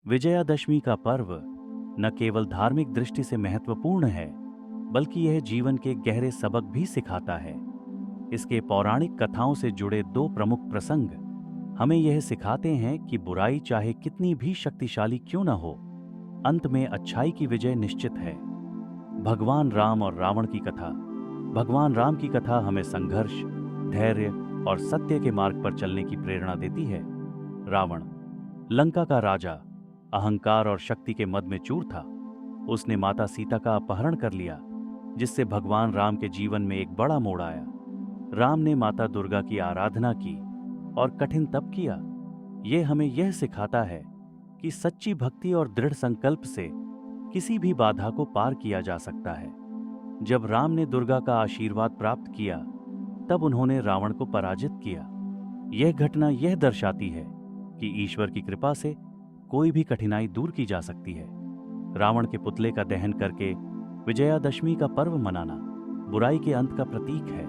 विजयादशमी का पर्व न केवल धार्मिक दृष्टि से महत्वपूर्ण है, बल्कि यह जीवन के गहरे सबक भी सिखाता है। इसके पौराणिक कथाओं से जुड़े दो प्रमुख प्रसंग हमें यह सिखाते हैं कि बुराई चाहे कितनी भी शक्तिशाली क्यों न हो, अंत में अच्छाई की विजय निश्चित है। भगवान राम और रावण की कथा। भगवान राम की कथा हमें संघर्ष, धैर्य और सत्य के मार्ग पर चलने की प्रेरणा देती है। रावण, लंका का राजा, अहंकार और शक्ति के मद में चूर था। उसने माता सीता का अपहरण कर लिया, जिससे भगवान राम के जीवन में एक बड़ा मोड़ आया। राम ने माता दुर्गा की आराधना की और कठिन तप किया। यह हमें यह सिखाता है कि सच्ची भक्ति और दृढ़ संकल्प से किसी भी बाधा को पार किया जा सकता है। जब राम ने दुर्गा का आशीर्वाद प्राप्त किया, तब उन्होंने रावण को पराजित किया। यह घटना यह दर्शाती है कि ईश्वर की कृपा से कोई भी कठिनाई दूर की जा सकती है। रावण के पुतले का दहन करके विजयादशमी का पर्व मनाना बुराई के अंत का प्रतीक है।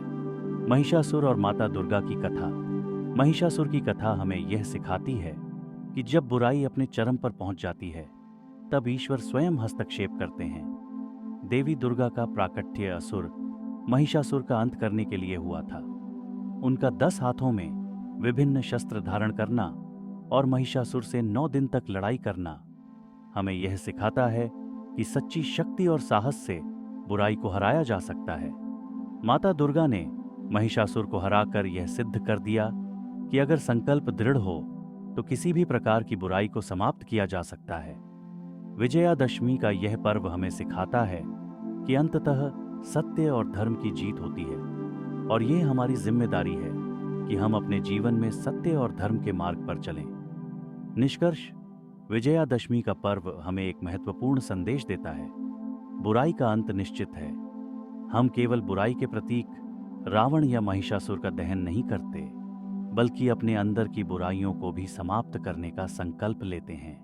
महिषासुर और माता दुर्गा की कथा। महिषासुर की कथा हमें यह सिखाती है कि जब बुराई अपने चरम पर पहुंच जाती है, तब ईश्वर स्वयं हस्तक्षेप करते हैं। देवी दुर्गा का प्राकट्य असुर महिषासुर का अंत करने के लिए हुआ था। उनका 10 हाथों में विभिन्न शस्त्र धारण करना और महिषासुर से 9 दिन तक लड़ाई करना हमें यह सिखाता है कि सच्ची शक्ति और साहस से बुराई को हराया जा सकता है। माता दुर्गा ने महिषासुर को हराकर यह सिद्ध कर दिया कि अगर संकल्प दृढ़ हो तो किसी भी प्रकार की बुराई को समाप्त किया जा सकता है। विजयादशमी का यह पर्व हमें सिखाता है कि अंततः सत्य और धर्म की जीत होती है, और यह हमारी जिम्मेदारी है कि हम अपने जीवन में सत्य और धर्म के मार्ग पर चलें। निष्कर्ष, विजयादशमी का पर्व हमें एक महत्वपूर्ण संदेश देता है। बुराई का अंत निश्चित है। हम केवल बुराई के प्रतीक रावण या महिषासुर का दहन नहीं करते, बल्कि अपने अंदर की बुराइयों को भी समाप्त करने का संकल्प लेते हैं।